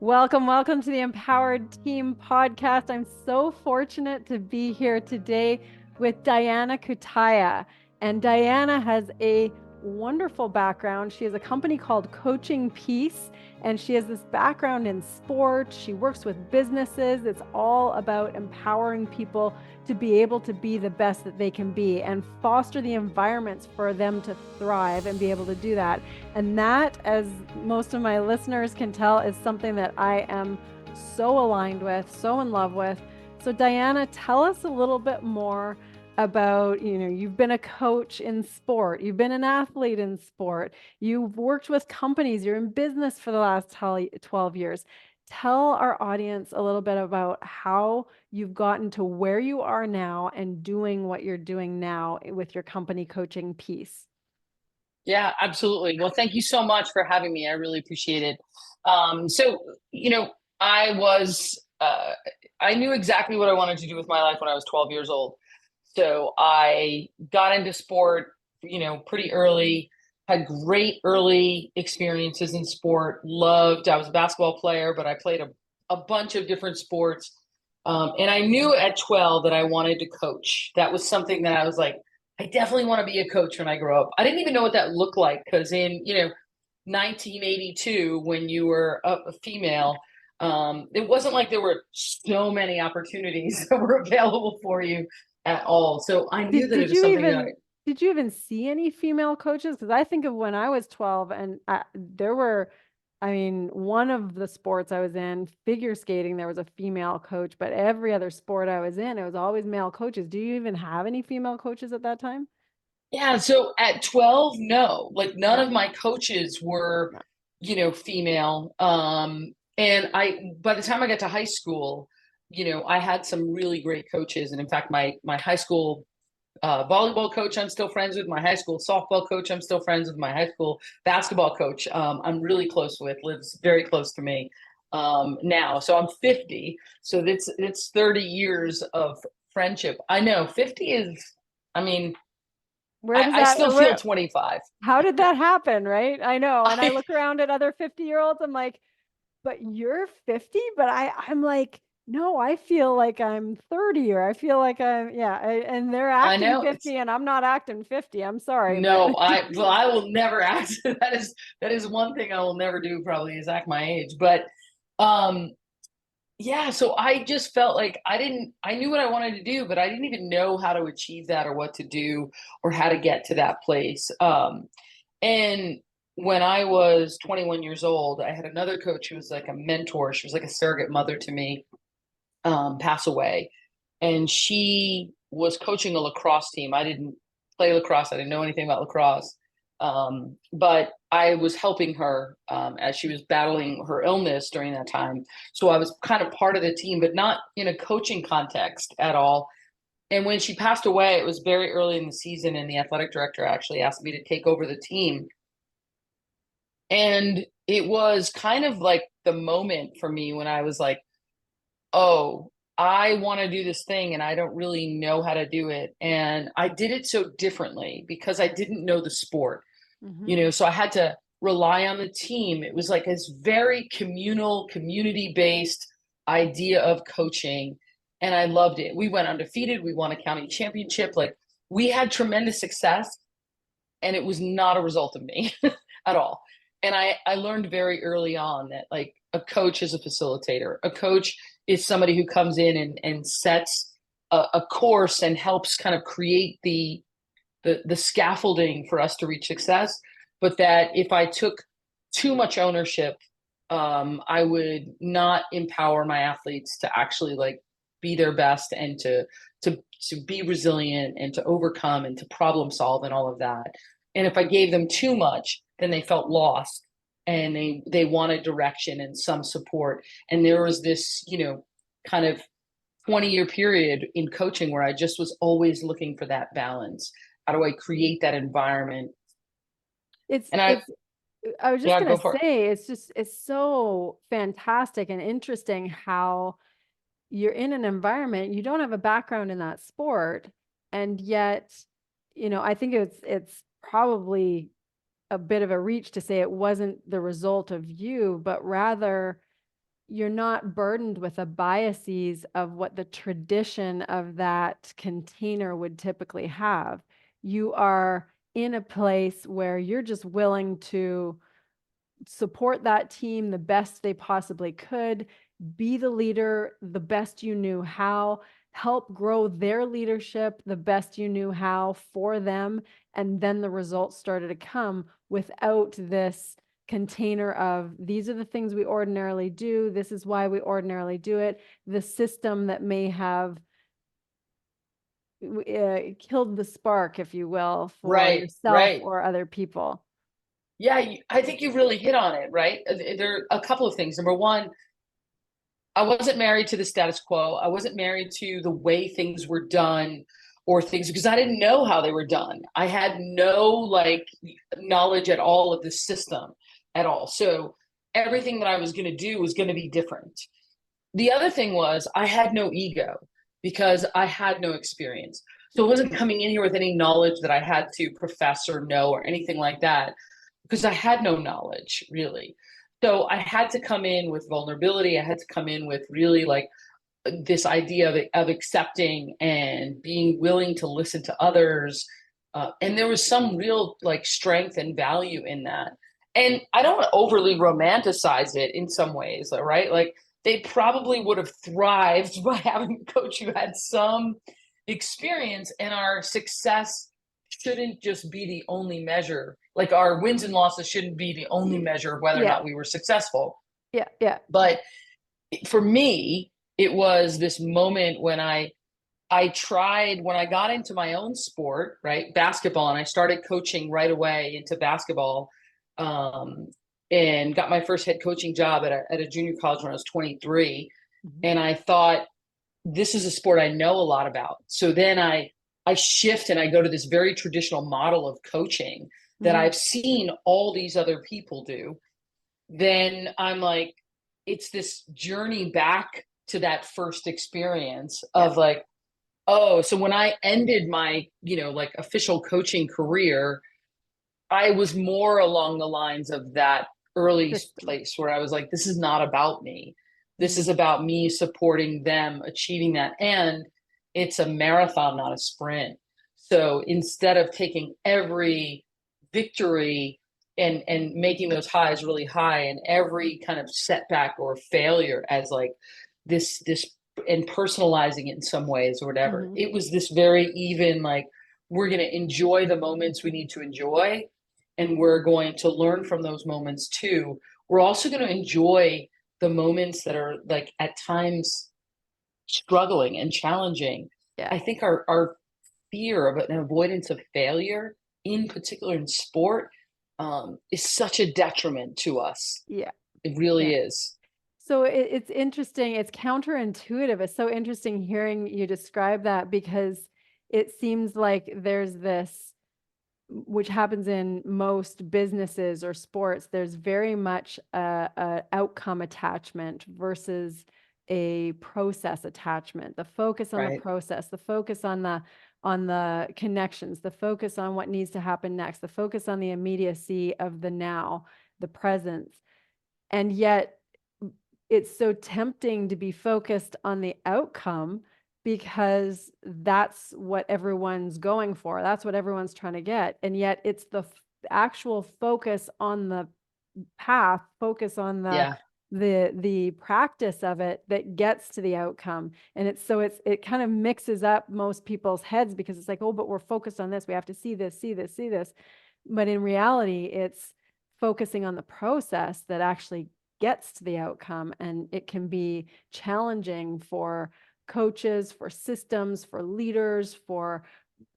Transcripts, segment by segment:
Welcome to the Empowered Team podcast. I'm so fortunate to be here today with Diana Cutaia. And Diana has a wonderful background. She has a company called Coaching Peace, and she has this background in sport. She works with businesses. It's all about empowering people to be able to be the best that they can be and foster the environments for them to thrive and be able to do that. And that, as most of my listeners can tell, is something that I am so aligned with, so in love with. So, Diana, tell us a little bit more about, you've been a coach in sport, you've been an athlete in sport, you've worked with companies, you're in business for the last 12 years. Tell our audience a little bit about how you've gotten to where you are now and doing what you're doing now with your company Coaching Peace. Yeah, absolutely. Well, thank you so much for having me. I really appreciate it. So, I was, I knew exactly what I wanted to do with my life when I was 12 years old. So I got into sport, pretty early, had great early experiences in sport, I was a basketball player, but I played a bunch of different sports. And I knew at 12 that I wanted to coach. That was something that I was like, I definitely want to be a coach when I grow up. I didn't even know what that looked like because in 1982, when you were a female, it wasn't like there were so many opportunities that were available for you at all. So I knew Did that it did was you something that I, even did you even see any female coaches? Because I think of when I was 12 and there were, I mean, one of the sports I was in, figure skating, there was a female coach, but every other sport I was in, it was always male coaches. Do you even have any female coaches at that time? yeah. So at 12, no, like none Yeah. of my coaches were, Yeah. female. And by the time I got to high school, I had some really great coaches. And in fact, my high school volleyball coach I'm still friends with, my high school softball coach I'm still friends with, my high school basketball coach I'm really close with, lives very close to me now. So I'm 50, so it's 30 years of friendship. I know 50 is, I mean, Where I, does I that, still feel where, 25. how did that happen, right? I know. And I I look around at other 50-year-olds, I'm like, but you're 50, but I'm like, no, I feel like I'm 30, or I feel like and they're I acting know it's 50 and I'm not acting 50. I'm sorry, but no, I will never act. That is one thing I will never do, probably, is act my age. But um yeah, so I just felt like I knew what I wanted to do, but I didn't even know how to achieve that or what to do or how to get to that place. And when I was 21 years old, I had another coach who was like a mentor. She was like a surrogate mother to me, pass away. And she was coaching a lacrosse team. I didn't play lacrosse, I didn't know anything about lacrosse. But I was helping her as she was battling her illness during that time. So I was kind of part of the team, but not in a coaching context at all. And when she passed away, it was very early in the season, and the athletic director actually asked me to take over the team. And it was kind of like the moment for me when I was like, oh, I want to do this thing and I don't really know how to do it. And I did it so differently because I didn't know the sport, Mhm. so I had to rely on the team. It was like this very communal, community based idea of coaching. And I loved it. We went undefeated. We won a county championship. Like, we had tremendous success, and it was not a result of me at all. And I learned very early on that, like, a coach is a facilitator. A coach is somebody who comes in and sets a course and helps kind of create the scaffolding for us to reach success. But that if I took too much ownership, I would not empower my athletes to actually, like, be their best and to be resilient and to overcome and to problem solve and all of that. And if I gave them too much, then they felt lost, and they wanted direction and some support. And there was this, kind of 20-year period in coaching where I just was always looking for that balance. How do I create that environment? it's And it's I was just yeah, gonna go for it. say it's so fantastic and interesting how you're in an environment, you don't have a background in that sport, and yet, I think it's probably a bit of a reach to say it wasn't the result of you, but rather you're not burdened with the biases of what the tradition of that container would typically have. You are in a place where you're just willing to support that team the best they possibly could, be the leader the best you knew how, help grow their leadership the best you knew how for them. And then the results started to come without this container of these are the things we ordinarily do. This is why we ordinarily do it. The system that may have killed the spark, if you will, for Right, yourself right. or other people. Yeah, I think you really hit on it, right? There are a couple of things. Number one, I wasn't married to the status quo. I wasn't married to the way things were done or things because I didn't know how they were done. I had no like knowledge at all of the system at all. So everything that I was going to do was going to be different. The other thing was I had no ego because I had no experience. So I wasn't coming in here with any knowledge that I had to profess or know or anything like that because I had no knowledge really. So I had to come in with vulnerability. I had to come in with really like this idea of accepting and being willing to listen to others. And there was some real like strength and value in that. And I don't overly romanticize it in some ways, right? Like they probably would have thrived by having a coach who had some experience, and our success shouldn't just be the only measure. Like our wins and losses shouldn't be the only measure of whether or Yeah. not we were successful. Yeah. Yeah. But for me, it was this moment when I tried when I got into my own sport, right, basketball, and I started coaching right away into basketball, um, and got my first head coaching job at a junior college when I was 23. Mm-hmm. And I thought, this is a sport I know a lot about. So then I shift and I go to this very traditional model of coaching that Mm-hmm. I've seen all these other people do. Then I'm like, it's this journey back to that first experience Yeah. of like, oh, so when I ended my, like official coaching career, I was more along the lines of that early System. place where I was like, this is not about me. This Mm-hmm. is about me supporting them achieving that. And it's a marathon, not a sprint. So instead of taking every victory and making those highs really high and every kind of setback or failure as like this and personalizing it in some ways or whatever, Mm-hmm. it was this very even like we're going to enjoy the moments we need to enjoy, and we're going to learn from those moments too. We're also going to enjoy the moments that are like at times struggling and challenging. Yeah. I think our fear of an avoidance of failure, in particular in sport, is such a detriment to us. Yeah. It really Yeah. is. So it's interesting. It's counterintuitive. It's so interesting hearing you describe that because it seems like there's this, which happens in most businesses or sports, there's very much a outcome attachment versus a process attachment. The focus on the Right. process, the focus on the connections, the focus on what needs to happen next, the focus on the immediacy of the now, the presence. And yet it's so tempting to be focused on the outcome because that's what everyone's going for. That's what everyone's trying to get. And yet it's the actual focus on the path, focus on Yeah. the practice of it that gets to the outcome. And it kind of mixes up most people's heads because it's like, oh, but we're focused on this. We have to see this, see this, see this. But in reality, it's focusing on the process that actually gets to the outcome. And it can be challenging for coaches, for systems, for leaders, for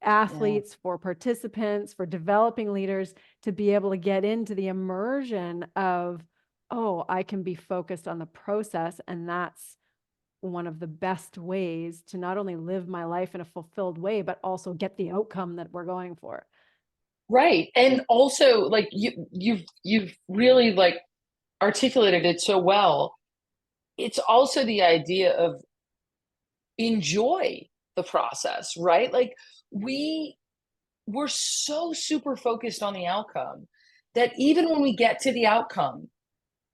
athletes, for participants, for developing leaders to be able to get into the immersion of, oh, I can be focused on the process. And that's one of the best ways to not only live my life in a fulfilled way, but also get the outcome that we're going for. Right. And also like you've really like articulated it so well. It's also the idea of enjoy the process, right? Like we we're so super focused on the outcome that even when we get to the outcome,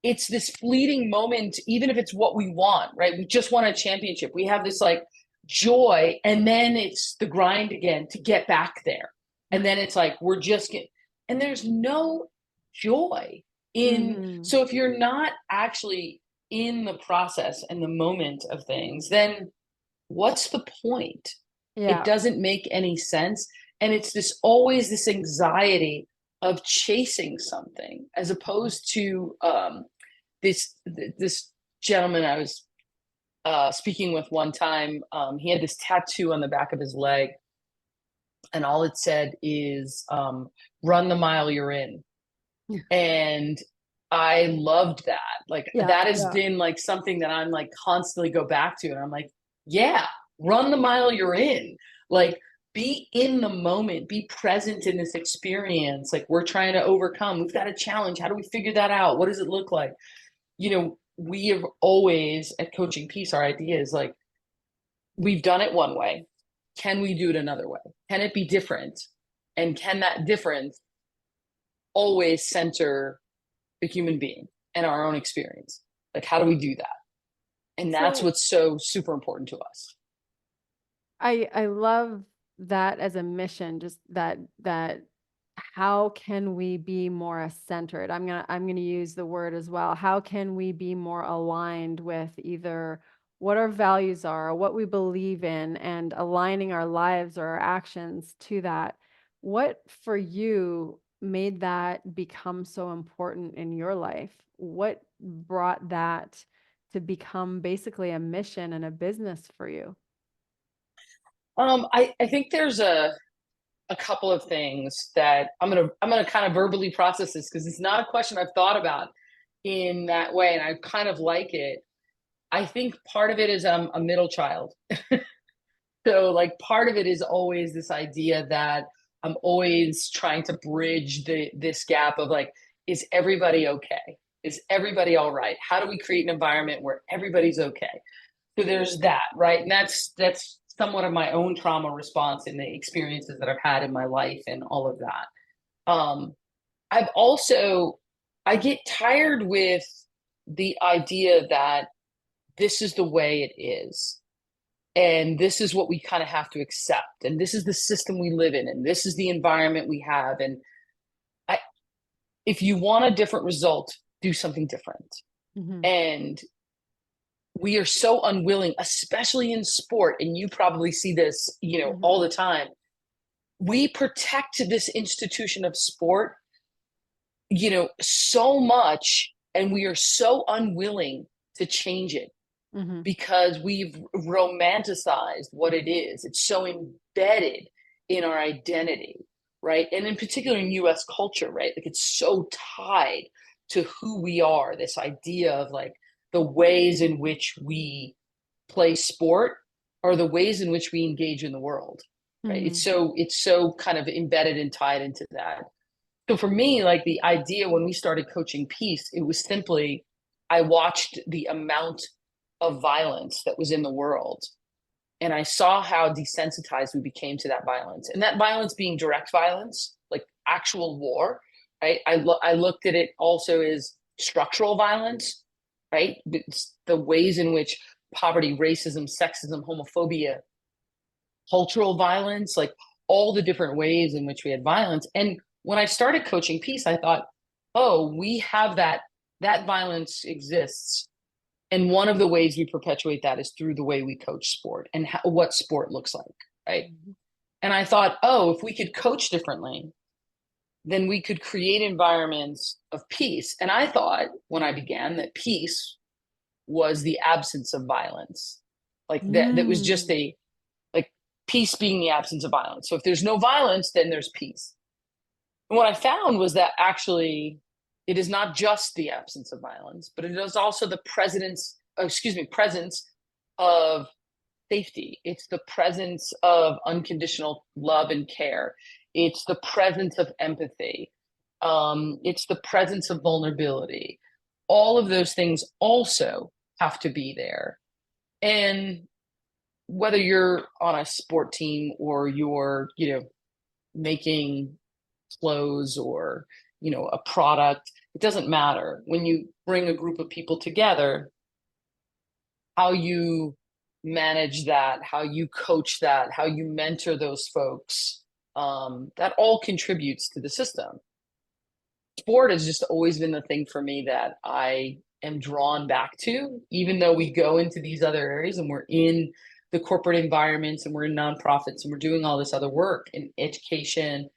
it's this fleeting moment, even if it's what we want, right? We just won a championship. We have this like joy, and then it's the grind again to get back there. And then it's like, we're just getting, and there's no joy in, so if you're not actually in the process and the moment of things, then what's the point? It Yeah. doesn't make any sense. And it's this always this anxiety of chasing something as opposed to this gentleman I was speaking with one time. He had this tattoo on the back of his leg, and all it said is run the mile you're in. And I loved that. Like that has been like something that I'm like constantly go back to. And I'm like, yeah, run the mile you're in. Like be in the moment, be present in this experience. Like we're trying to overcome. We've got a challenge. How do we figure that out? What does it look like? You know, we have always at Coaching Peace, our idea is like, we've done it one way. Can we do it another way? Can it be different? And can that difference always center the human being and our own experience? Like, how do we do that? And that's what's so super important to us. I love that as a mission, just that how can we be more centered? I'm gonna use the word as well. How can we be more aligned with either what our values are, or what we believe in, and aligning our lives or our actions to that? What for you made that become so important in your life? What brought that to become basically a mission and a business for you? I think there's a couple of things that I'm gonna kind of verbally process this because it's not a question I've thought about in that way, and I kind of like it. I think part of it is I'm a middle child. So like part of it is always this idea that I'm always trying to bridge this gap of like, is everybody okay? Is everybody all right? How do we create an environment where everybody's okay? So there's that, right? And that's somewhat of my own trauma response in the experiences that I've had in my life and all of that. I've also I get tired with the idea that this is the way it is, and this is what we kind of have to accept, and this is the system we live in, and this is the environment we have. And I if you want a different result, do something different. And we are so unwilling, especially in sport, and you probably see this, all the time. We protect this institution of sport, so much, and we are so unwilling to change it because we've romanticized what it is. It's so embedded in our identity, right? And in particular in US culture, right? Like it's so tied to who we are, this idea of like the ways in which we play sport are the ways in which we engage in the world, right? It's so kind of embedded and tied into that. So for me, like the idea when we started Coaching Peace, it was simply I watched the amount of violence that was in the world, and I saw how desensitized we became to that violence, and that violence being direct violence, like actual war, right? I looked at it also as structural violence, right? It's the ways in which poverty, racism, sexism, homophobia, cultural violence, like all the different ways in which we had violence. And when I started Coaching Peace, I thought, oh, we have that violence exists. And one of the ways we perpetuate that is through the way we coach sport and what sport looks like, right? And I thought, oh, if we could coach differently, then we could create environments of peace. And I thought when I began that peace was the absence of violence. Like that was just like peace being the absence of violence. So if there's no violence, then there's peace. And what I found was that actually it is not just the absence of violence, but it is also the presence of safety. It's the presence of unconditional love and care. It's the presence of empathy. It's the presence of vulnerability. All of those things also have to be there. And whether you're on a sport team or you're, making clothes or, a product, it doesn't matter when you bring a group of people together, how you manage that, how you coach that, how you mentor those folks, that all contributes to the system. Sport has just always been the thing for me that I am drawn back to, even though we go into these other areas and we're in the corporate environments and we're in nonprofits and we're doing all this other work in education.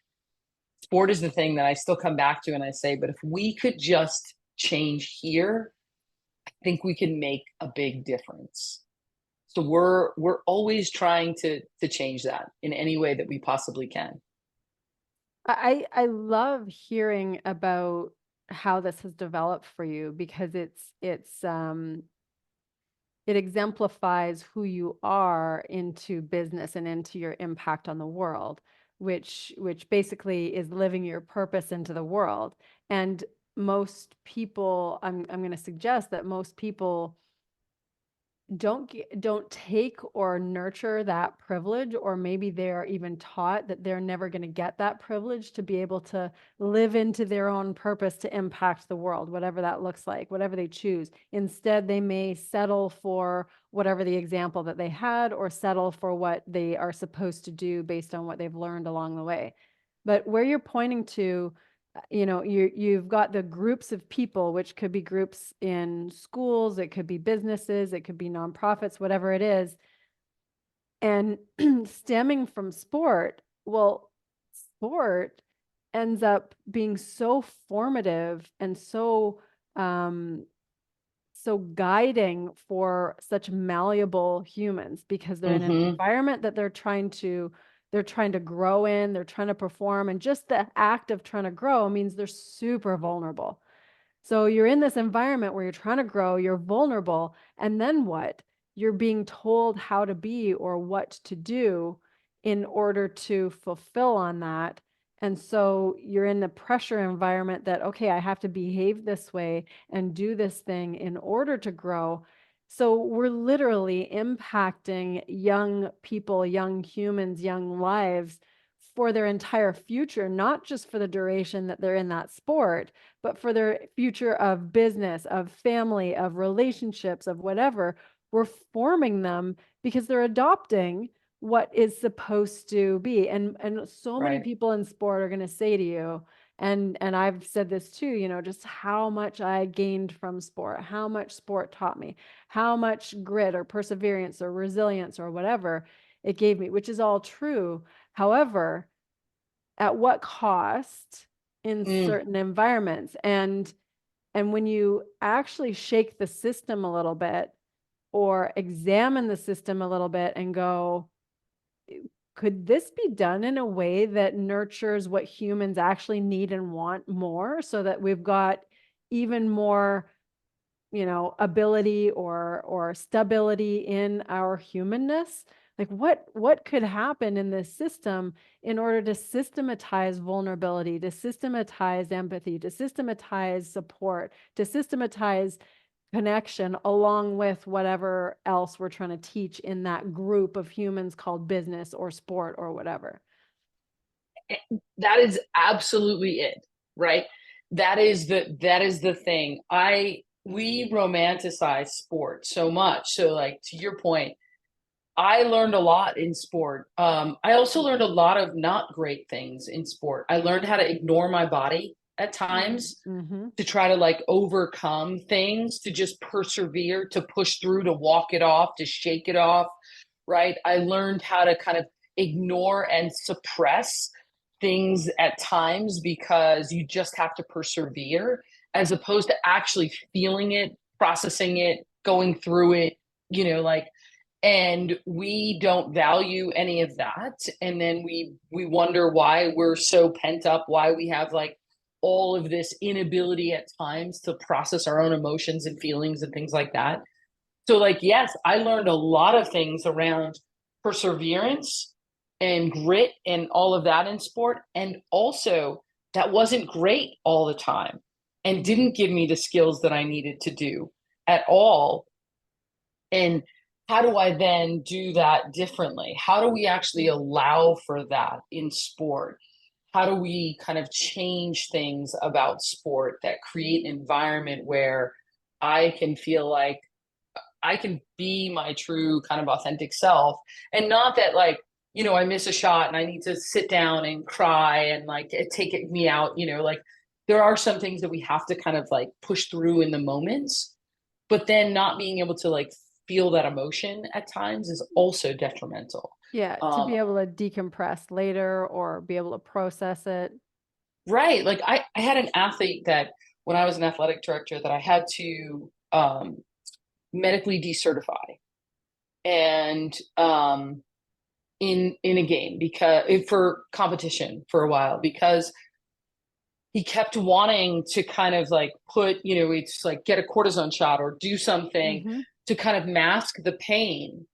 Sport is the thing that I still come back to and I say, but if we could just change here, I think we can make a big difference. So we're always trying to change that in any way that we possibly can. I love hearing about how this has developed for you, because it exemplifies who you are into business and into your impact on the world, which basically is living your purpose into the world. And most people, I'm going to suggest that most people don't take or nurture that privilege, or maybe they're even taught that they're never going to get that privilege to be able to live into their own purpose to impact the world, whatever that looks like, whatever they choose. Instead, they may settle for whatever the example that they had, or settle for what they are supposed to do based on what they've learned along the way. But where you're pointing to, you've got the groups of people, which could be groups in schools, it could be businesses, it could be nonprofits, whatever it is, and stemming from sport. Well, sport ends up being so formative and so guiding for such malleable humans, because they're in an environment that they're trying to grow in, they're trying to perform, and just the act of trying to grow means they're super vulnerable. So you're in this environment where you're trying to grow, you're vulnerable, and then what? You're being told how to be or what to do in order to fulfill on that. And so you're in the pressure environment that, okay, I have to behave this way and do this thing in order to grow. So we're literally impacting young people, young humans, young lives for their entire future, not just for the duration that they're in that sport, but for their future of business, of family, of relationships, of whatever. We're forming them because they're adopting what is supposed to be. And so many Right. people in sport are going to say to you, and I've said this too, just how much I gained from sport, how much sport taught me, how much grit or perseverance or resilience or whatever it gave me, which is all true. However, at what cost in certain environments? And when you actually shake the system a little bit, or examine the system a little bit and go, could this be done in a way that nurtures what humans actually need and want more, so that we've got even more ability or stability in our humanness? Like what could happen in this system in order to systematize vulnerability, to systematize empathy, to systematize support, to systematize connection, along with whatever else we're trying to teach in that group of humans called business or sport or whatever? That is absolutely it, right? That is the thing. We romanticize sport so much. So like to your point, I learned a lot in sport. I also learned a lot of not great things in sport. I learned how to ignore my body at times, Mm-hmm. to try to like overcome things, to just persevere, to push through, to walk it off, to shake it off, right? I learned how to kind of ignore and suppress things at times because you just have to persevere, as opposed to actually feeling it, processing it, going through it, like, and we don't value any of that. And then we wonder why we're so pent up, why we have like all of this inability at times to process our own emotions and feelings and things like that. So like, yes, I learned a lot of things around perseverance and grit and all of that in sport. And also that wasn't great all the time and didn't give me the skills that I needed to do at all. And how do I then do that differently? How do we actually allow for that in sport? how do we kind of change things about sport that create an environment where I can feel like I can be my true kind of authentic self, and not that like, I miss a shot and I need to sit down and cry and like take it me out, like there are some things that we have to kind of like push through in the moments, but then not being able to like feel that emotion at times is also detrimental. Yeah, to Um, be able to decompress later or be able to process it. right. Like I had an athlete that when I was an athletic director that I had to medically decertify. And in a game because for competition for a while because he kept wanting to kind of like put it's like get a cortisone shot or do something Mm-hmm. to kind of mask the pain,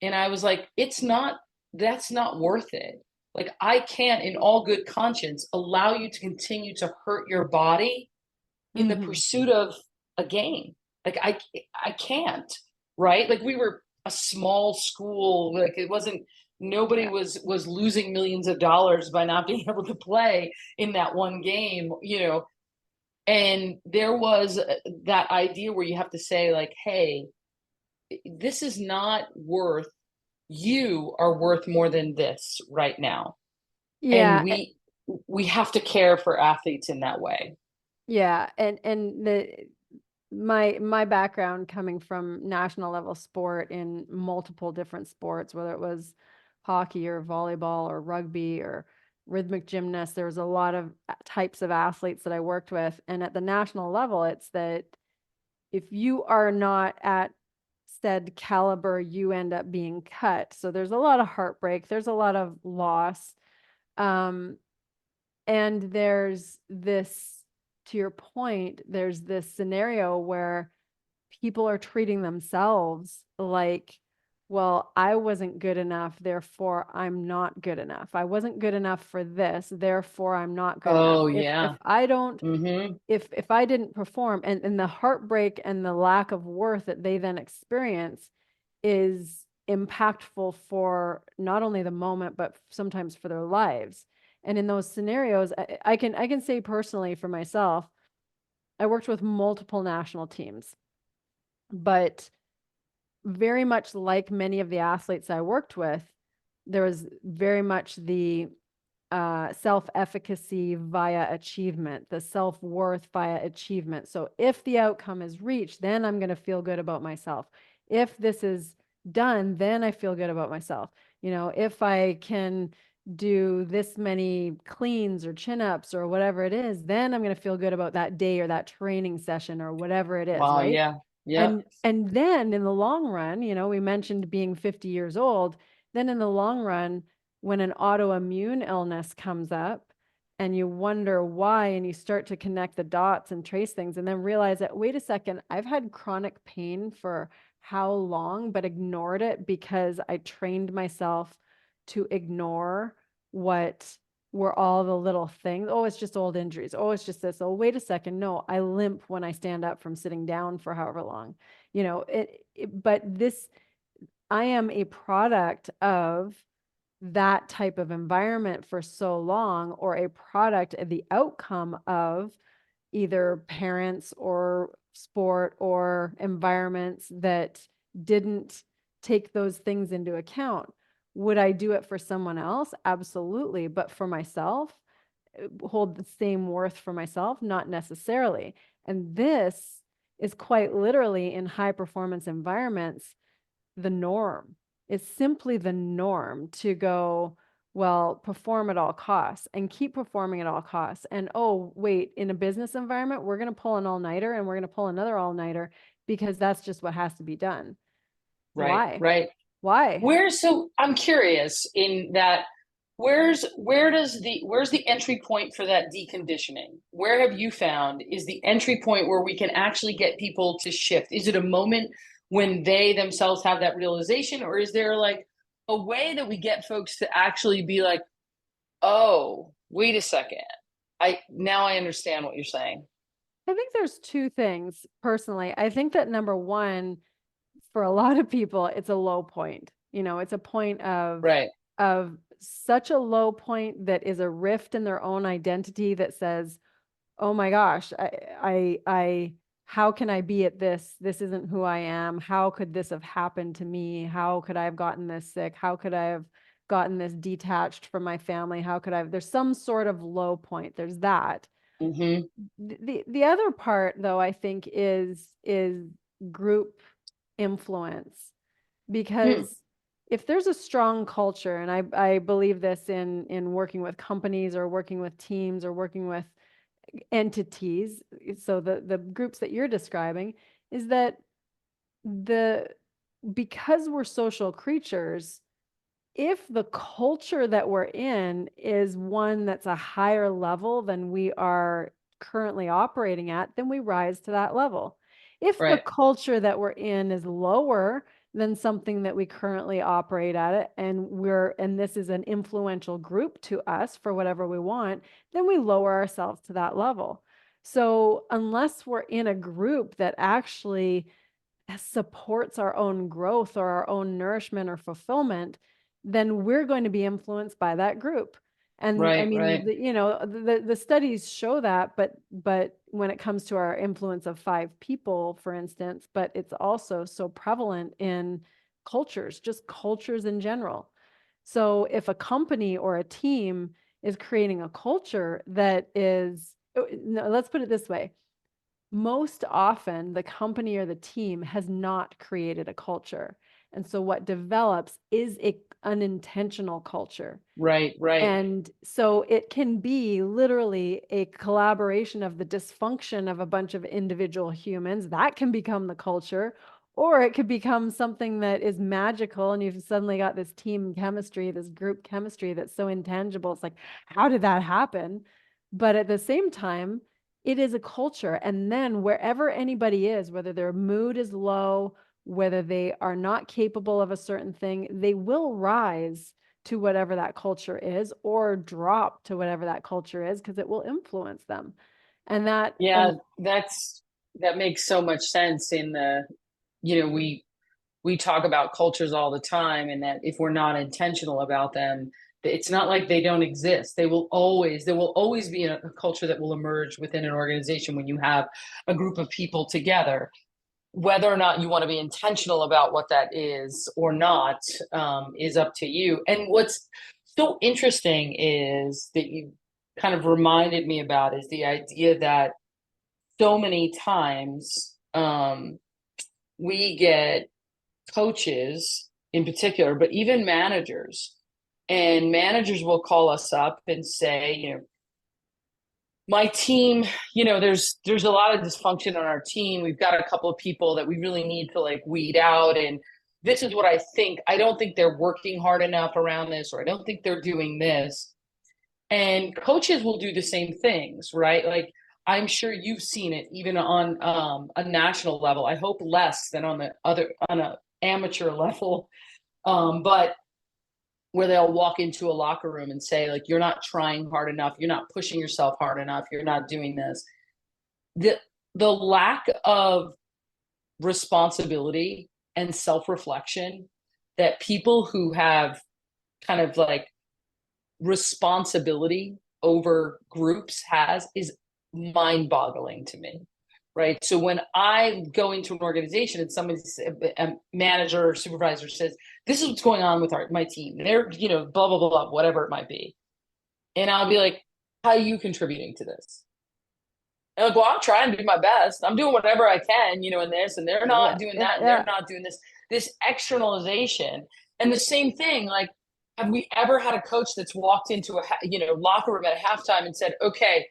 and I was like, it's not, that's not worth it. Like I can't in all good conscience allow you to continue to hurt your body in the Mm-hmm. pursuit of a game. Like I can't, right? Like we were a small school, like it wasn't, nobody Yeah. was losing millions of dollars by not being able to play in that one game, and there was that idea where you have to say like, hey, this is not worth, you are worth more than this right now, and Yeah. we have to care for athletes in that way. Yeah. And my background coming from national level sport in multiple different sports, whether it was hockey or volleyball or rugby or rhythmic gymnast, there was a lot of types of athletes that I worked with. And at the national level, it's that if you are not at said caliber, you end up being cut. So there's a lot of heartbreak, there's a lot of loss. Um, and there's this, to your point, there's this scenario where people are treating themselves like, well, I wasn't good enough, therefore I'm not good enough. I wasn't good enough for this, therefore I'm not good enough. Oh If yeah. I don't, Mm-hmm. if I didn't perform, and the heartbreak and the lack of worth that they then experience is impactful for not only the moment, but sometimes for their lives. And in those scenarios, I can say personally for myself, I worked with multiple national teams, but very much like many of the athletes I worked with, there was very much the self-efficacy via achievement, the self-worth via achievement. So if the outcome is reached, then I'm going to feel good about myself. If this is done, then I feel good about myself. If I can do this many cleans or chin-ups or whatever it is, then I'm going to feel good about that day or that training session or whatever it is, Wow, right? yeah. Yep. And then in the long run, we mentioned being 50 years old. Then in the long run, when an autoimmune illness comes up and you wonder why, and you start to connect the dots and trace things, and then realize that, wait a second, I've had chronic pain for how long, but ignored it because I trained myself to ignore what were all the little things. Oh, it's just old injuries. Oh, it's just this. Oh, wait a second. No, I limp when I stand up from sitting down for however long. But this, I am a product of that type of environment for so long, or a product of the outcome of either parents or sport or environments that didn't take those things into account. Would I do it for someone else? Absolutely. But for myself, hold the same worth for myself? Not necessarily. And this is quite literally in high performance environments the norm. It's simply the norm to go, well, perform at all costs and keep performing at all costs. And oh, wait, in a business environment, we're going to pull an all nighter and we're going to pull another all nighter because that's just what has to be done. Right, Why? right. Why? So I'm curious in that, where's the entry point for that deconditioning? Where have you found is the entry point where we can actually get people to shift? Is it a moment when they themselves have that realization, or is there like a way that we get folks to actually be like, oh, wait a second, I understand what you're saying. I think there's two things personally. I think that number one, for a lot of people, it's a low point. It's a point Right. of such a low point that is a rift in their own identity that says, oh my gosh, how can I be at this? This isn't who I am. How could this have happened to me? How could I have gotten this sick? How could I have gotten this detached from my family? How could I have, there's some sort of low point. There's that. Mm-hmm. The other part though, I think is group influence, because if there's a strong culture, and I believe this in working with companies or working with teams or working with entities, so the groups that you're describing, is that the because we're social creatures, if the culture that we're in is one that's a higher level than we are currently operating at, then we rise to that level. If the Right. culture that we're in is lower than something that we currently operate at it, and this is an influential group to us for whatever we want, then we lower ourselves to that level. So unless we're in a group that actually supports our own growth or our own nourishment or fulfillment, then we're going to be influenced by that group. And I Right. mean, Right. the studies show that, but when it comes to our influence of 5 people, for instance, but it's also so prevalent in cultures, just cultures in general. So if a company or a team is creating a culture that is, no, let's put it this way, most often the company or the team has not created a culture. And so what develops is a unintentional culture. Right. Right. And so it can be literally a collaboration of the dysfunction of a bunch of individual humans that can become the culture, or it could become something that is magical and you've suddenly got this team chemistry, this group chemistry that's so intangible. It's like, how did that happen? But at the same time, it is a culture. And then wherever anybody is, whether their mood is low, whether they are not capable of a certain thing, they will rise to whatever that culture is or drop to whatever that culture is, because it will influence them. And that, Yeah, and that makes so much sense in the, we talk about cultures all the time, and that if we're not intentional about them, it's not like they don't exist. There will always be a culture that will emerge within an organization when you have a group of people together. Whether or not you want to be intentional about what that is or not, is up to you. And what's so interesting is that you kind of reminded me about is the idea that so many times, we get coaches in particular, but even managers, and managers will call us up and say, my team, there's a lot of dysfunction on our team. We've got a couple of people that we really need to like weed out. And this is what I think. I don't think they're working hard enough around this, or I don't think they're doing this. And coaches will do the same things, right? Like, I'm sure you've seen it even on a national level. I hope less than on an amateur level, but where they'll walk into a locker room and say, like, you're not trying hard enough, you're not pushing yourself hard enough, you're not doing this. The lack of responsibility and self-reflection that people who have kind of like responsibility over groups has is mind-boggling to me, right? So when I go into an organization and a manager or supervisor says, this is what's going on with my team, they're, blah, blah, blah, blah, whatever it might be. And I'll be like, how are you contributing to this? And like, well, I'm trying to do my best. I'm doing whatever I can, in this, and they're yeah, not doing yeah, that, and they're yeah. not doing this externalization. And the same thing, like, have we ever had a coach that's walked into locker room at halftime and said, okay,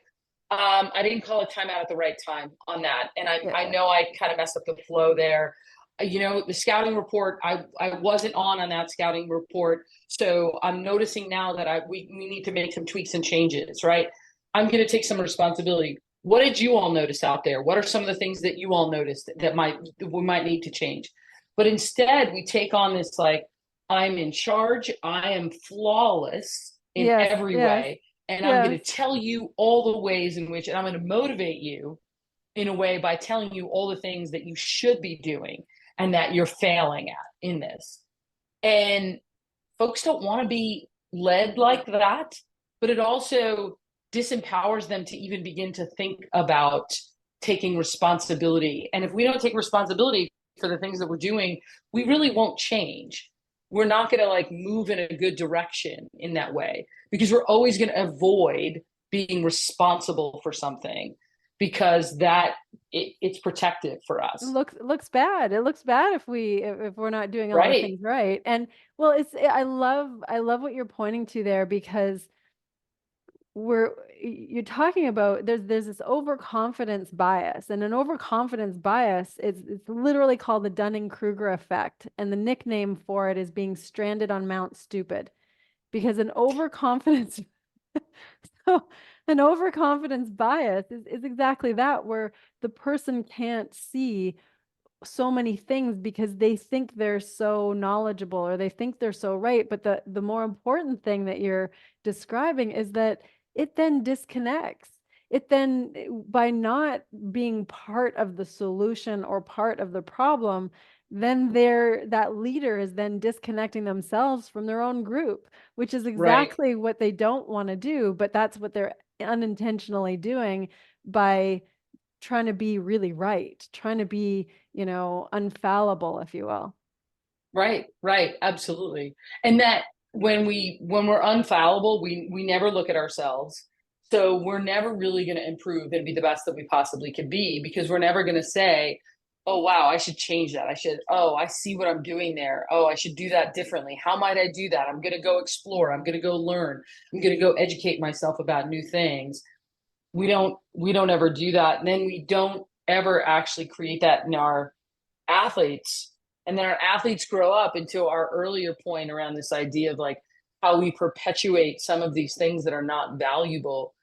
I didn't call a timeout at the right time on that. And I Yeah. know I kind of messed up the flow there. The scouting report, I wasn't on that scouting report. So I'm noticing now that we need to make some tweaks and changes, right? I'm going to take some responsibility. What did you all notice out there? What are some of the things that you all noticed that we might need to change? But instead, we take on this like, I'm in charge. I am flawless in Yes, every yes, way. And I'm going yes. to tell you all the ways in which, and I'm going to motivate you in a way by telling you all the things that you should be doing and that you're failing at in this. And folks don't want to be led like that, but it also disempowers them to even begin to think about taking responsibility. And if we don't take responsibility for the things that we're doing, we really won't change. We're not going to like move in a good direction in that way, because we're always going to avoid being responsible for something, because it's protective for It us. looks bad. It looks bad if we're not doing all the Right. things right. And well, I love what you're pointing to there, because you're talking about there's this overconfidence bias, and an overconfidence bias is it's literally called the Dunning-Kruger effect, and the nickname for it is being stranded on Mount Stupid, because an overconfidence so an overconfidence bias is exactly that, where the person can't see so many things because they think they're so knowledgeable or they think they're so right. But the more important thing that you're describing is that it then disconnects. It then, by not being part of the solution or part of the problem, then that leader is then disconnecting themselves from their own group, which is Right. exactly what they don't want to do, but that's what they're unintentionally doing by trying to be really right, trying to be, unfallible, if you will. Right, right, absolutely. And that when we're unfallible, we never look at ourselves. So we're never really going to improve and be the best that we possibly can be, because we're never going to say, "Oh wow, I should change that. Oh, I see what I'm doing there. Oh, I should do that differently. How might I do that? I'm going to go explore. I'm going to go learn. I'm going to go educate myself about new things." We don't ever do that. And then we don't ever actually create that in our athletes. And then our athletes grow up into our earlier point around this idea of like how we perpetuate some of these things that are not valuable.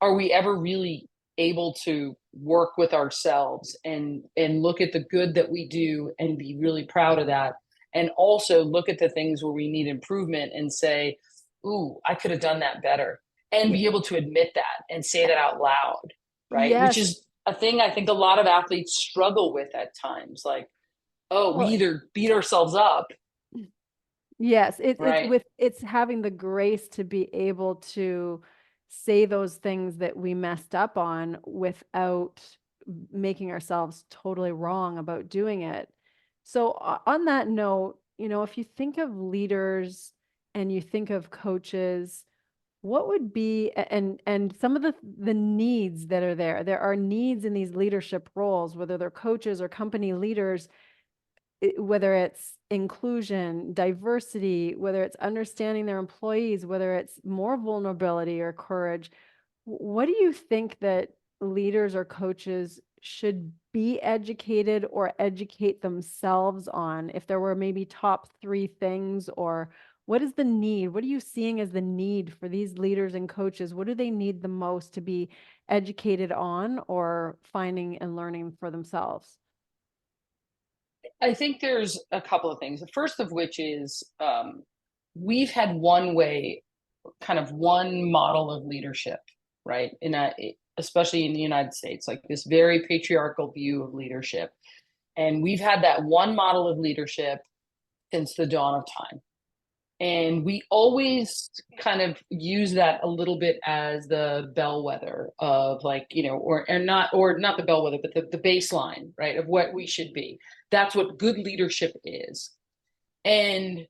Are we ever really able to work with ourselves and look at the good that we do and be really proud of that, and also look at the things where we need improvement and say, ooh, I could have done that better, and Yeah. be able to admit that and say that out loud, right? Which Yes. is a thing I think a lot of athletes struggle with at times. Like, oh, we Well, either beat ourselves up, yes, right? it's having the grace to be able to say those things that we messed up on without making ourselves totally wrong about doing it. So on that note, if you think of leaders and you think of coaches, what would be and some of the needs that are there? There are needs in these leadership roles, whether they're coaches or company leaders, whether it's inclusion, diversity, whether it's understanding their employees, whether it's more vulnerability or courage. What do you think that leaders or coaches should be educated or educate themselves on? If there were maybe top three things, or what is the need? What are you seeing as the need for these leaders and coaches? What do they need the most to be educated on or finding and learning for themselves? I think there's a couple of things. The first of which is, we've had one way, kind of one model of leadership, right? Especially in the United States, like this very patriarchal view of leadership. And we've had that one model of leadership since the dawn of time. And we always kind of use that a little bit as the bellwether of, like, or not the bellwether, but the baseline, right, of what we should be. That's what good leadership is. And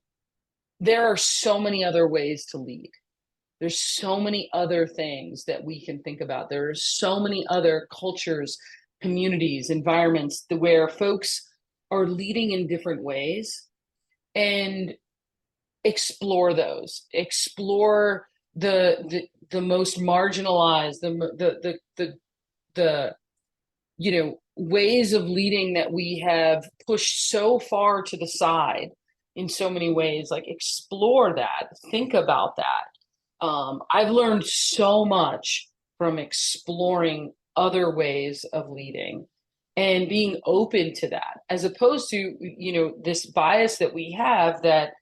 there are so many other ways to lead. There's so many other things that we can think about. There are so many other cultures, communities, environments where folks are leading in different ways. And explore the most marginalized, the ways of leading that we have pushed so far to the side in so many ways. Like, explore that, think about that. I've learned so much from exploring other ways of leading and being open to that, as opposed to this bias that we have, that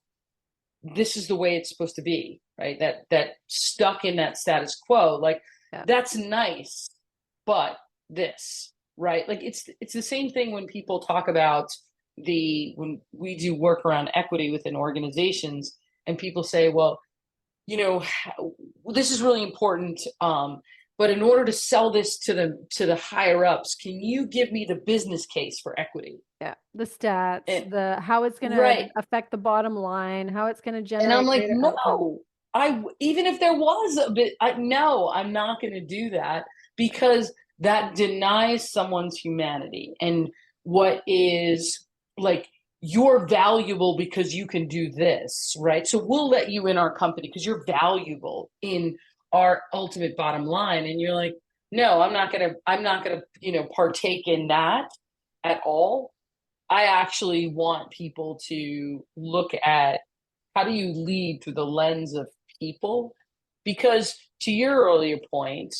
this is the way it's supposed to be, right? That stuck in that status quo, like, Yeah. that's nice, but this, right? Like, it's the same thing when people talk about when we do work around equity within organizations, and people say, well, you know, this is really important. But in order to sell this to the higher ups, can you give me the business case for equity? Yeah, the stats, And the how it's going to right. affect the bottom line, how it's going to And I'm generate like, greater outcomes. no, even if there was a bit, no, I'm not going to do that because that denies someone's humanity and what is like you're valuable because you can do this, right? So we'll let you in our company because you're valuable in our ultimate bottom line. And you're like, no, I'm not gonna, partake in that at all. I actually want people to look at how do you lead through the lens of people? Because to your earlier point,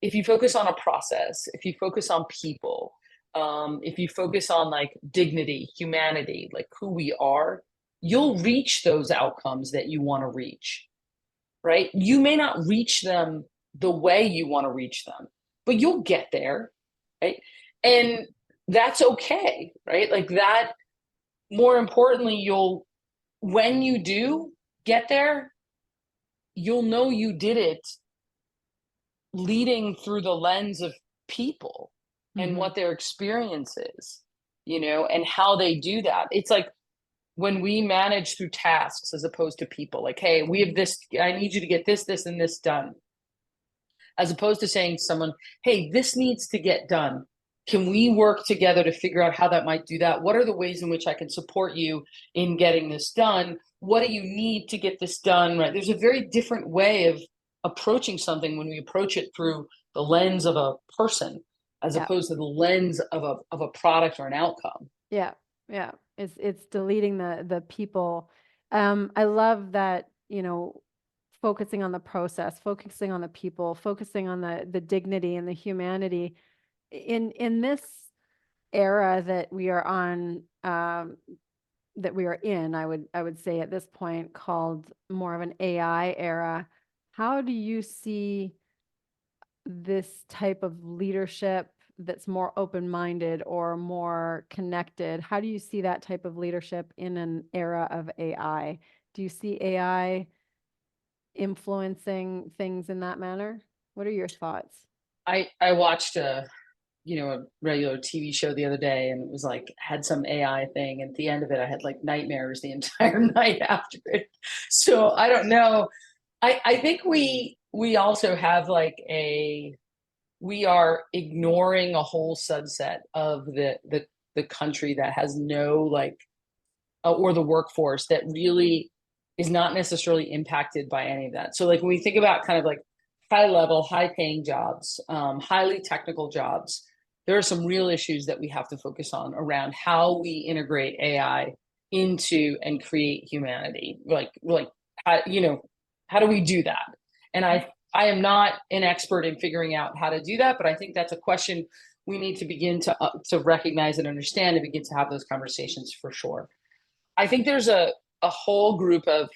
if you focus on a process, if you focus on people, if you focus on like dignity, humanity, like who we are, you'll reach those outcomes that you want to reach, right? You may not reach them the way you want to reach them, but you'll get there, right? And that's okay, right? Like that, more importantly, when you do get there, you'll know you did it leading through the lens of people and Hmm. what their experience is, and how they do that. It's like when we manage through tasks as opposed to people, like, hey, we have this, I need you to get this, this, and this done, as opposed to saying to someone, hey, this needs to get done. Can we work together to figure out how that might do that? What are the ways in which I can support you in getting this done? What do you need to get this done? Right. There's a very different way of approaching something when we approach it through the lens of a person as Yeah. opposed to the lens of a product or an outcome. Yeah. Yeah. It's deleting the people. I love that, focusing on the process, focusing on the people, focusing on the dignity and the humanity in this era that we are on, that we are in, I would say at this point, called more of an AI era. How do you see this type of leadership that's more open-minded or more connected? How do you see that type of leadership in an era of AI? Do you see AI influencing things in that manner? What are your thoughts? I watched a regular TV show the other day, and it was like had some AI thing, and at the end of it I had like nightmares the entire night after it. So I don't know. I think we also have like we are ignoring a whole subset of the country that has no like or the workforce that really is not necessarily impacted by any of that. So like when we think about kind of like high level, high paying jobs, highly technical jobs, there are some real issues that we have to focus on around how we integrate AI into and create humanity. Like how, how do we do that? And I am not an expert in figuring out how to do that, but I think that's a question we need to begin to recognize and understand and begin to have those conversations for sure. I think there's a whole group of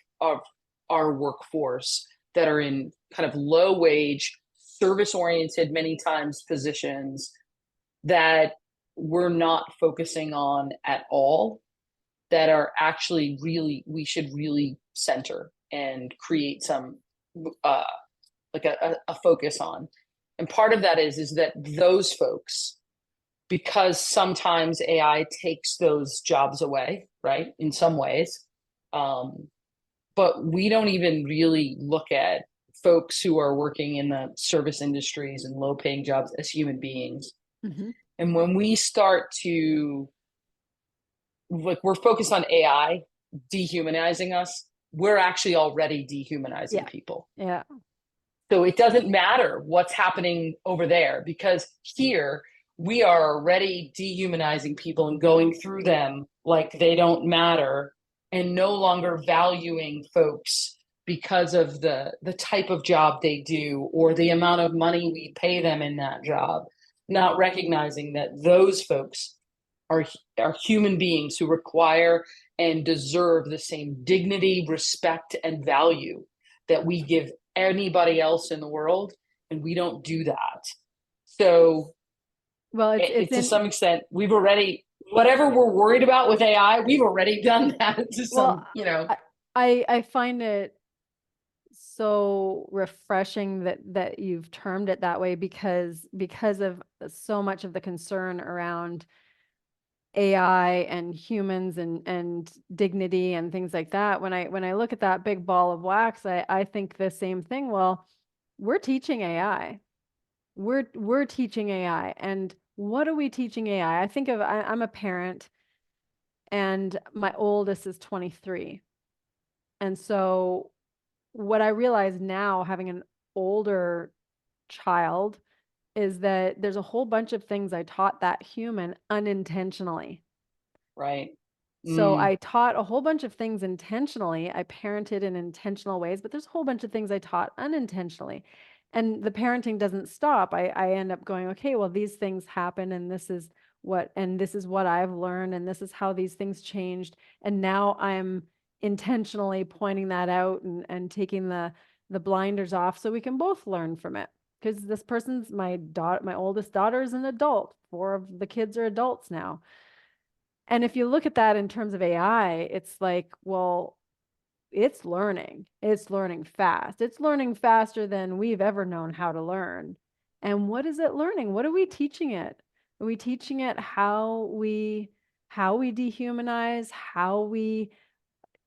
our workforce that are in kind of low wage, service oriented, many times positions that we're not focusing on at all, that are actually really, we should really center and create some uh, like a focus on. And part of that is that those folks, because sometimes AI takes those jobs away, right? In some ways. Um, but we don't even really look at folks who are working in the service industries and low paying jobs as human beings. Hmm. And when we start to, like, we're focused on AI dehumanizing us, we're actually already dehumanizing Yeah. people. Yeah. So it doesn't matter what's happening over there because here we are already dehumanizing people and going through them like they don't matter and no longer valuing folks because of the type of job they do or the amount of money we pay them in that job, not recognizing that those folks are are human beings who require and deserve the same dignity, respect, and value that we give anybody else in the world, and we don't do that. So Well, it's to in some extent, we've already whatever we're worried about with AI, we've already done that to well, some. I find it so refreshing that you've termed it that way, because of so much of the concern around AI and humans and dignity and things like that. When I look at that big ball of wax, I think the same thing. Well, we're teaching AI. We're teaching AI. And what are we teaching AI? I think I'm a parent, and my oldest is 23. And so what I realize now, having an older child, is that there's a whole bunch of things I taught that human unintentionally. Right. So Mm, I taught a whole bunch of things intentionally. I parented in intentional ways, but there's a whole bunch of things I taught unintentionally. And the parenting doesn't stop. I end up going, okay, well, these things happen, and this is what I've learned, and this is how these things changed. And now I'm intentionally pointing that out and taking the blinders off so we can both learn from it. Because this person's my oldest daughter is an adult. Four of the kids are adults now. And if you look at that in terms of AI, it's like, well, it's learning. It's learning fast. It's learning faster than we've ever known how to learn. And what is it learning? What are we teaching it? Are we teaching it how we dehumanize, how we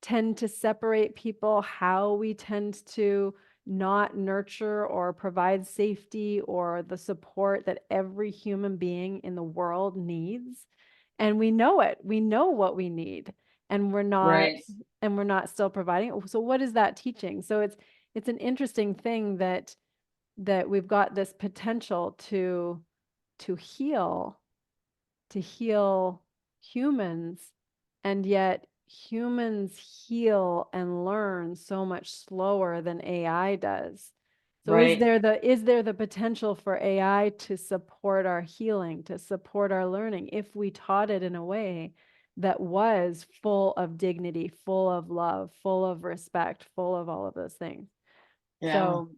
tend to separate people, how we tend to not nurture or provide safety or the support that every human being in the world needs? And we know it. We know what we need, and right. we're not still providing it. So what is that teaching? So it's an interesting thing that we've got this potential to heal to heal humans, and yet humans heal and learn so much slower than AI does. So Right. is there the potential for AI to support our healing, to support our learning, if we taught it in a way that was full of dignity, full of love, full of respect, full of all of those things? Yeah. So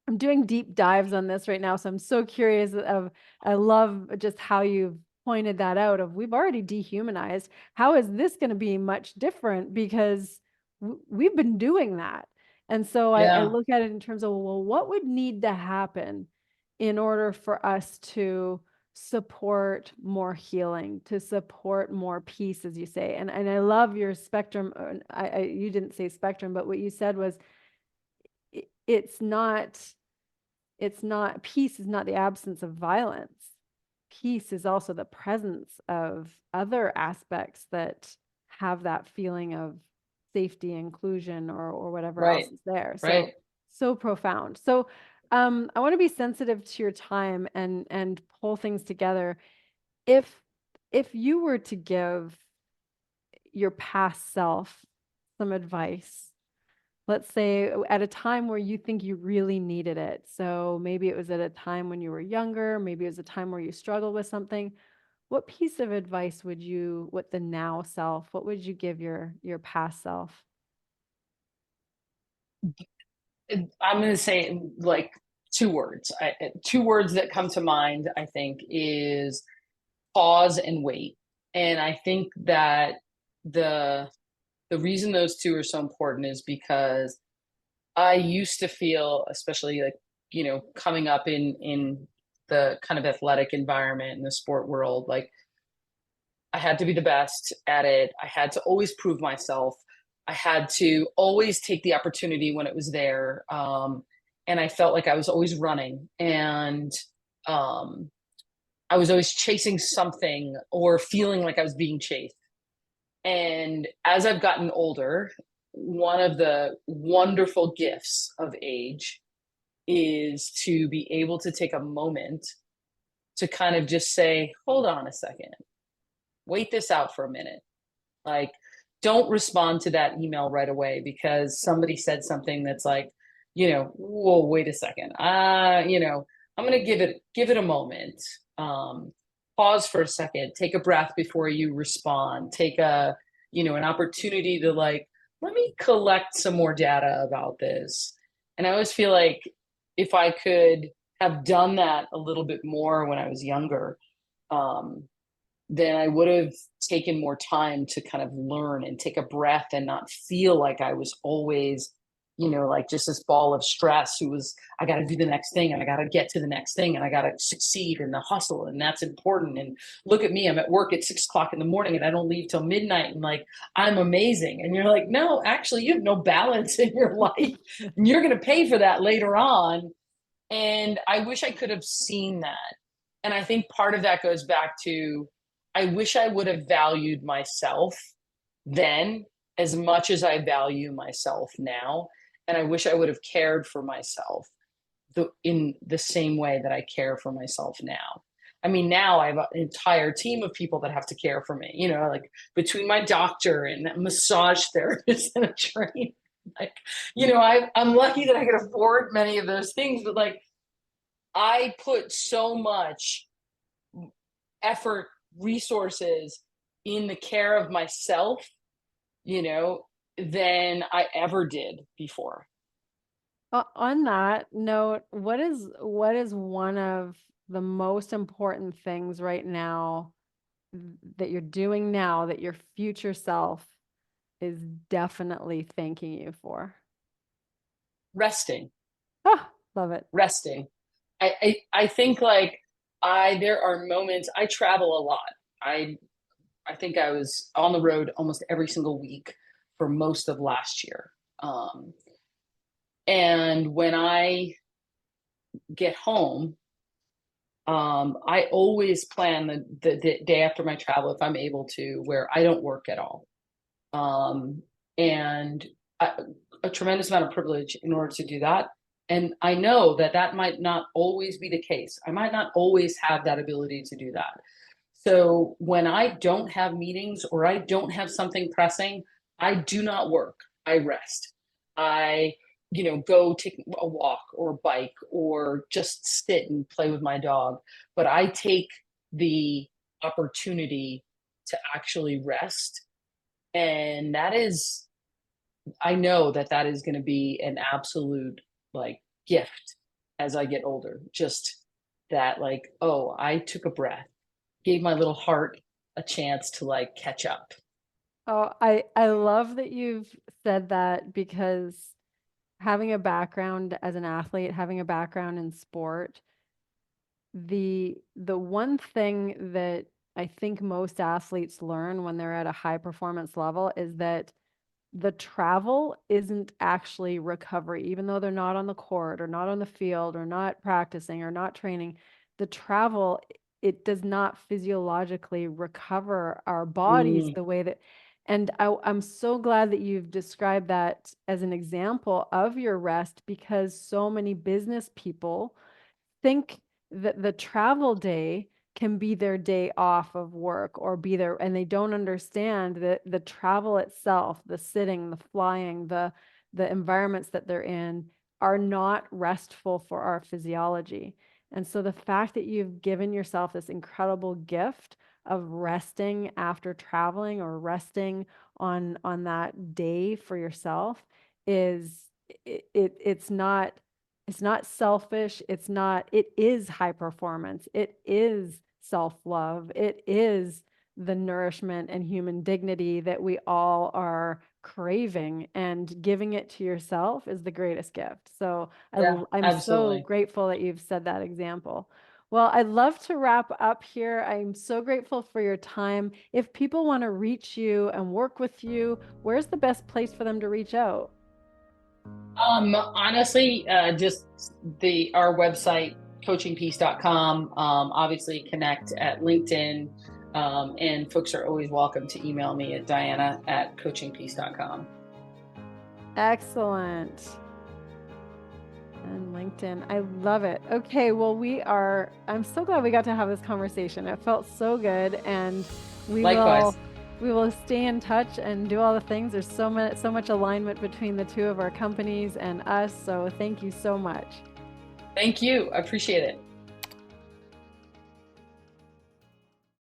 I'm doing deep dives on this right now, so I'm so curious of I love just how you've pointed that out of we've already dehumanized. How is this going to be much different? Because we've been doing that. And so I Yeah. look at it in terms of, well, what would need to happen in order for us to support more healing, to support more peace, as you say. And I love your spectrum. You didn't say spectrum, but what you said was it's not peace is not the absence of violence. Peace is also the presence of other aspects that have that feeling of safety, inclusion, or whatever else Right. is there. Right. So profound. So I want to be sensitive to your time and pull things together. If if you were to give your past self some advice, let's say at a time where you think you really needed it. So maybe it was at a time when you were younger, maybe it was a time where you struggled with something. What piece of advice what the now self, what would you give your past self? I'm going to say like two words. Two words that come to mind, I think, is pause and wait. And I think that the the reason those two are so important is because I used to feel, especially like, coming up in the kind of athletic environment in the sport world, like I had to be the best at it. I had to always prove myself. I had to always take the opportunity when it was there. And I felt like I was always running, and um, I was always chasing something or feeling like I was being chased. And as I've gotten older, one of the wonderful gifts of age is to be able to take a moment to kind of just say, hold on a second, wait this out for a minute. Like, don't respond to that email right away because somebody said something that's like, whoa, wait a second. I'm gonna give it a moment. Um, Pause for a second, take a breath before you respond. Take an opportunity to like, let me collect some more data about this. And I always feel like if I could have done that a little bit more when I was younger, um, then I would have taken more time to kind of learn and take a breath and not feel like I was always like just this ball of stress who was, I got to do the next thing and I got to get to the next thing and I got to succeed in the hustle. And that's important. And look at me, I'm at work at 6 o'clock in the morning and I don't leave till midnight. And like, I'm amazing. And you're like, no, actually you have no balance in your life and you're going to pay for that later on. And I wish I could have seen that. And I think part of that goes back to, I wish I would have valued myself then as much as I value myself now. And I wish I would have cared for myself in the same way that I care for myself now. I mean, now I have an entire team of people that have to care for me, like between my doctor and a massage therapist and a trainer. Like, I'm lucky that I could afford many of those things, but like, I put so much effort, resources in the care of myself, than I ever did before. On that note, what is one of the most important things right now that you're doing now that your future self is definitely thanking you for? Resting. Oh, love it. Resting. I think like there are moments, I travel a lot. I think I was on the road almost every single week for most of last year. And when I get home, I always plan the day after my travel, if I'm able to, where I don't work at all. And a tremendous amount of privilege in order to do that. And I know that might not always be the case. I might not always have that ability to do that. So when I don't have meetings or I don't have something pressing, I do not work. I rest. I, go take a walk or bike or just sit and play with my dog. But I take the opportunity to actually rest. And I know that is going to be an absolute like gift as I get older. Just that like, oh, I took a breath, gave my little heart a chance to like catch up. Oh, I love that you've said that, because having a background as an athlete, having a background in sport, the one thing that I think most athletes learn when they're at a high performance level is that the travel isn't actually recovery, even though they're not on the court or not on the field or not practicing or not training. The travel, it does not physiologically recover our bodies the way that. And I'm so glad that you've described that as an example of your rest, because so many business people think that the travel day can be their day off of work or be there, and they don't understand that the travel itself, the sitting, the flying, the environments that they're in are not restful for our physiology. And so the fact that you've given yourself this incredible gift of resting after traveling or resting on that day for yourself is it's not selfish. It is high performance. It is self-love. It is the nourishment and human dignity that we all are craving, and giving it to yourself is the greatest gift. So Yeah, I'm so absolutely. grateful that you've said that example. Well, I'd love to wrap up here. I'm so grateful for your time. If people want to reach you and work with you, where's the best place for them to reach out? Honestly, just our website, coachingpeace.com. Obviously connect at LinkedIn. And folks are always welcome to email me at diana@coachingpeace.com. Excellent. And LinkedIn. I love it. Okay, well, I'm so glad we got to have this conversation. It felt so good, and we Likewise. we will stay in touch and do all the things. There's so much alignment between the two of our companies and us. So thank you so much. Thank you. I appreciate it.